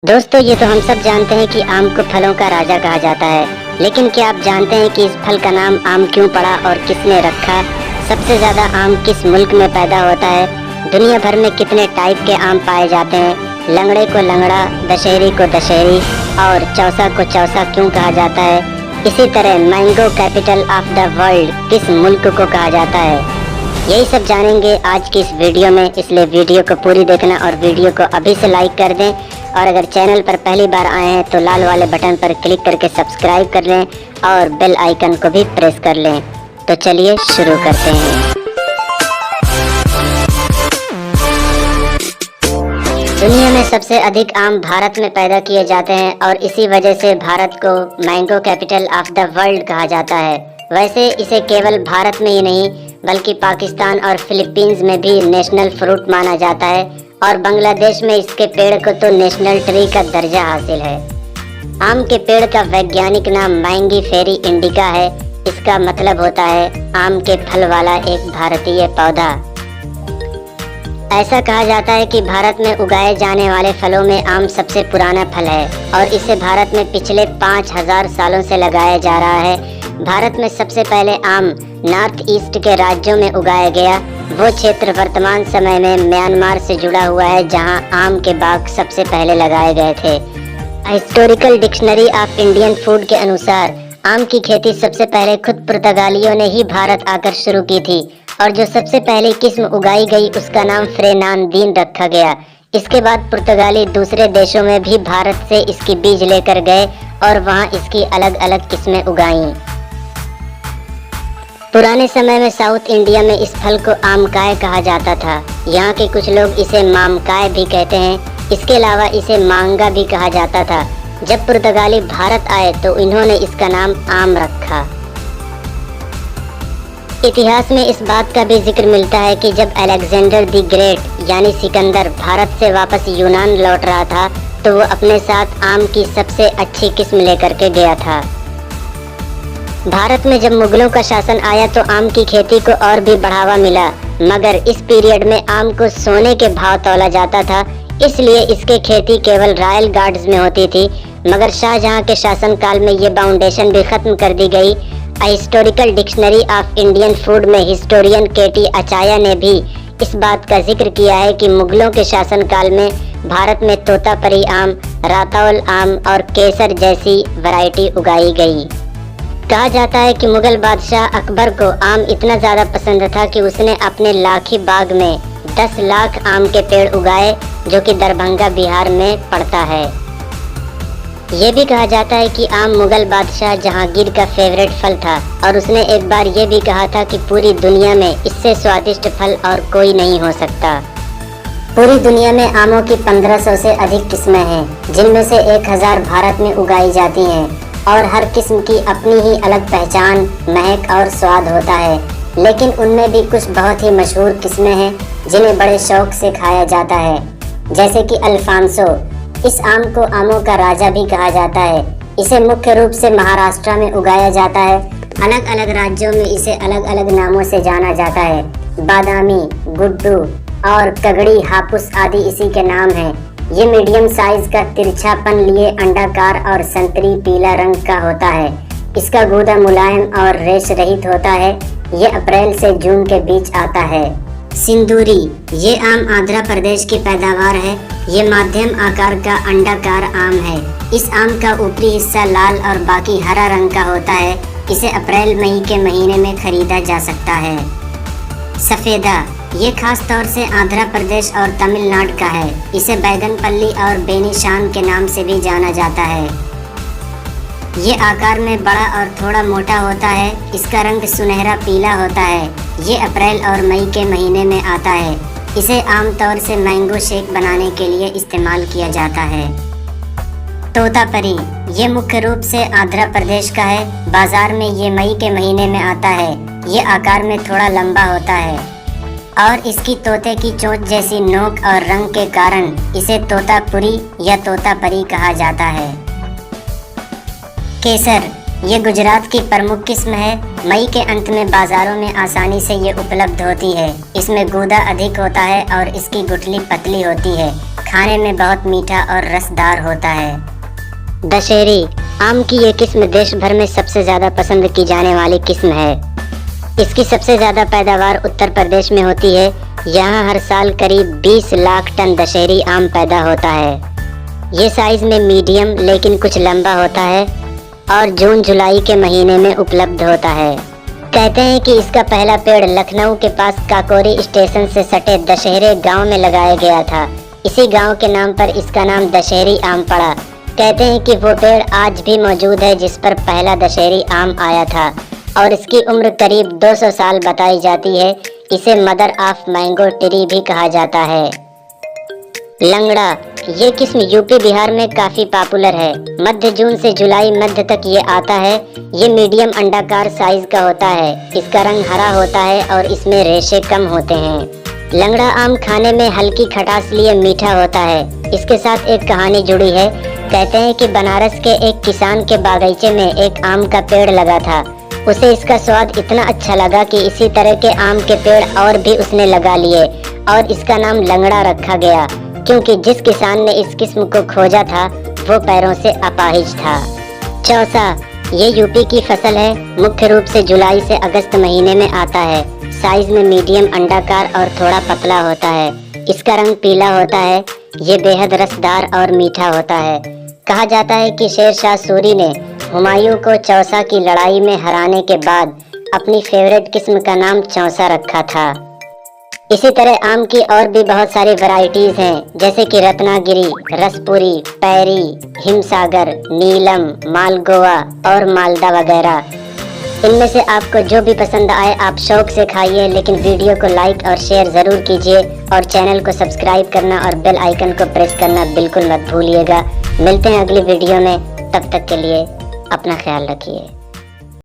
दोस्तों, ये तो हम सब जानते हैं कि आम को फलों का राजा कहा जाता है। लेकिन क्या आप जानते हैं कि इस फल का नाम आम क्यों पड़ा और किसने रखा? सबसे ज्यादा आम किस मुल्क में पैदा होता है? दुनिया भर में कितने टाइप के आम पाए जाते हैं? लंगड़े को लंगड़ा, दशहरी को दशहरी और चौसा को चौसा क्यों कहा जाता है? इसी तरह mango capital of the world किस मुल्क को कहा जाता है? यही सब जानेंगे आज की इस वीडियो में, इसलिए वीडियो को पूरी देखना और वीडियो को अभी से लाइक कर दें। और अगर चैनल पर पहली बार आए हैं तो लाल वाले बटन पर क्लिक करके सब्सक्राइब कर लें और बेल आइकन को भी प्रेस कर लें। तो चलिए शुरू करते हैं। दुनिया में सबसे अधिक आम भारत में पैदा किए जाते हैं और इसी वजह से भारत को mango capital of the world कहा जाता है। वैसे इसे केवल भारत में ही नहीं बल्कि पाकिस्तान और फिलीपींस में भी नेशनल फ्रूट माना जाता है और बांग्लादेश में इसके पेड़ को तो नेशनल ट्री का दर्जा हासिल है। आम के पेड़ का वैज्ञानिक नाम मैंगीफेरी इंडिका है। इसका मतलब होता है आम के फल वाला एक भारतीय पौधा। ऐसा कहा जाता है कि भारत में उगाए जाने वाले फलों में आम सबसे पुराना फल है और इसे भारत में पिछले 5000 सालों से लगाया जा रहा है। भारत में सबसे पहले आम नॉर्थ ईस्ट के राज्यों में उगाया गया। वो क्षेत्र वर्तमान समय में म्यांमार से जुड़ा हुआ है जहां आम के बाग सबसे पहले लगाए गए थे। Historical dictionary of Indian food के अनुसार आम की खेती सबसे पहले खुद पुर्तगालियों ने ही भारत आकर शुरू की थी और जो सबसे पहली किस्म उगाई गई उसका नाम फ्रेनानदीन रखा गया। इसके बाद पुर्तगाली दूसरे देशों में भी भारत से इसकी बीज लेकर गए और वहां इसकी अलग अलग किस्में उगाईं। पुराने समय में साउथ इंडिया में इस फल को आमकाय कहा जाता था। यहाँ के कुछ लोग इसे मामकाय भी कहते हैं। इसके अलावा इसे मांगा भी कहा जाता था। जब पुर्तगाली भारत आए तो इन्होंने इसका नाम आम रखा। इतिहास में इस बात का भी जिक्र मिलता है कि जब अलेक्जेंडर द ग्रेट यानी सिकंदर भारत से वापस यूनान लौट रहा था तो वो अपने साथ आम की सबसे अच्छी किस्म लेकर के गया था। भारत में जब मुगलों का शासन आया तो आम की खेती को और भी बढ़ावा मिला, मगर इस पीरियड में आम को सोने के भाव तौला जाता था, इसलिए इसके खेती केवल रॉयल गार्ड्स में होती थी। मगर शाहजहां के शासनकाल में ये बाउंडेशन भी खत्म कर दी गई। Historical dictionary of Indian food में हिस्टोरियन केटी अचाया ने भी इस बात का जिक्र किया है कि मुगलों के शासनकाल में भारत में तोतापरी आम, रातौल आम और केसर जैसी वैरायटी उगाई गई। कहा जाता है कि मुगल बादशाह अकबर को आम इतना ज़्यादा पसंद था कि उसने अपने लाखी बाग में 10 लाख आम के पेड़ उगाए, जो कि दरभंगा बिहार में पड़ता है। ये भी कहा जाता है कि आम मुगल बादशाह जहांगीर का फेवरेट फल था और उसने एक बार ये भी कहा था कि पूरी दुनिया में इससे स्वादिष्ट फल और कोई नहीं हो सकता। पूरी दुनिया में आमों की 1500 से अधिक किस्में हैं, जिनमें से 1000 भारत में उगाई जाती हैं और हर किस्म की अपनी ही अलग पहचान, महक और स्वाद होता है। लेकिन उनमें भी कुछ बहुत ही मशहूर किस्में हैं जिन्हें बड़े शौक से खाया जाता है, जैसे कि अल्फांसो। इस आम को आमों का राजा भी कहा जाता है। इसे मुख्य रूप से महाराष्ट्र में उगाया जाता है। अलग अलग राज्यों में इसे अलग अलग नामों से जाना जाता है। बादामी, गुड्डू और कगड़ी हापुस आदि इसी के नाम हैं। ये मीडियम साइज का तिरछापन लिए अंडाकार और संतरी पीला रंग का होता है। इसका गूदा मुलायम और रेश रहित होता है। ये अप्रैल से जून के बीच आता है। सिंदूरी, ये आम आंध्र प्रदेश की पैदावार है। ये मध्यम आकार का अंडाकार आम है। इस आम का ऊपरी हिस्सा लाल और बाकी हरा रंग का होता है। इसे अप्रैल मई के महीने में खरीदा जा सकता है। सफेदा, ये खास तौर से आंध्र प्रदेश और तमिलनाडु का है। इसे बैगनपल्ली और बेनिशान के नाम से भी जाना जाता है। ये आकार में बड़ा और थोड़ा मोटा होता है। इसका रंग सुनहरा पीला होता है। ये अप्रैल और मई के महीने में आता है। इसे आमतौर से मैंगो शेक बनाने के लिए इस्तेमाल किया जाता है। तोतापरी, ये मुख्य रूप से आंध्र प्रदेश का है। बाजार में ये मई के महीने में आता है। ये आकार में थोड़ा लंबा होता है और इसकी तोते की चोंच जैसी नोक और रंग के कारण इसे तोतापुरी या तोतापरी कहा जाता है। केसर, ये गुजरात की प्रमुख किस्म है। मई के अंत में बाजारों में आसानी से ये उपलब्ध होती है। इसमें गूदा अधिक होता है और इसकी गुठली पतली होती है। खाने में बहुत मीठा और रसदार होता है। दशहरी आम की ये किस्म देश भर में सबसे ज़्यादा पसंद की जाने वाली किस्म है। इसकी सबसे ज़्यादा पैदावार उत्तर प्रदेश में होती है। यहाँ हर साल करीब 20 लाख टन दशहरी आम पैदा होता है। ये साइज में मीडियम लेकिन कुछ लंबा होता है और जून जुलाई के महीने में उपलब्ध होता है। कहते हैं कि इसका पहला पेड़ लखनऊ के पास काकोरी स्टेशन से सटे दशहरे गांव में लगाया गया था। इसी गांव के नाम पर इसका नाम दशहरी आम पड़ा। कहते हैं कि वो पेड़ आज भी मौजूद है जिस पर पहला दशहरी आम आया था और इसकी उम्र करीब 200 साल बताई जाती है। इसे मदर ऑफ मैंगो ट्री भी कहा जाता है। लंगड़ा ये किस्म यूपी बिहार में काफी पॉपुलर है। मध्य जून से जुलाई मध्य तक ये आता है। ये मीडियम अंडाकार साइज का होता है। इसका रंग हरा होता है और इसमें रेशे कम होते हैं। लंगड़ा आम खाने में हल्की खटास लिए मीठा होता है। इसके साथ एक कहानी जुड़ी है। कहते हैं कि बनारस के एक किसान के बागीचे में एक आम का पेड़ लगा था। उसे इसका स्वाद इतना अच्छा लगा कि इसी तरह के आम के पेड़ और भी उसने लगा लिए और इसका नाम लंगड़ा रखा गया, क्योंकि जिस किसान ने इस किस्म को खोजा था वो पैरों से अपाहिज था। चौसा ये यूपी की फसल है। मुख्य रूप से जुलाई से अगस्त महीने में आता है। साइज में मीडियम अंडाकार और थोड़ा पतला होता है। इसका रंग पीला होता है। ये बेहद रसदार और मीठा होता है। कहा जाता है कि शेर शाह सूरी ने हुमायूं को चौसा की लड़ाई में हराने के बाद अपनी फेवरेट किस्म का नाम चौसा रखा था। इसी तरह आम की और भी बहुत सारी वैरायटीज हैं, जैसे कि रत्नागिरी, रसपुरी, पैरी, हिमसागर, नीलम, मालगोवा और मालदा वगैरह। इनमें से आपको जो भी पसंद आए आप शौक से खाइए, लेकिन वीडियो को लाइक और शेयर ज़रूर कीजिए और चैनल को सब्सक्राइब करना और बेल आइकन को प्रेस करना बिल्कुल मत भूलिएगा। मिलते हैं अगली वीडियो में। तब तक के लिए अपना ख्याल रखिए।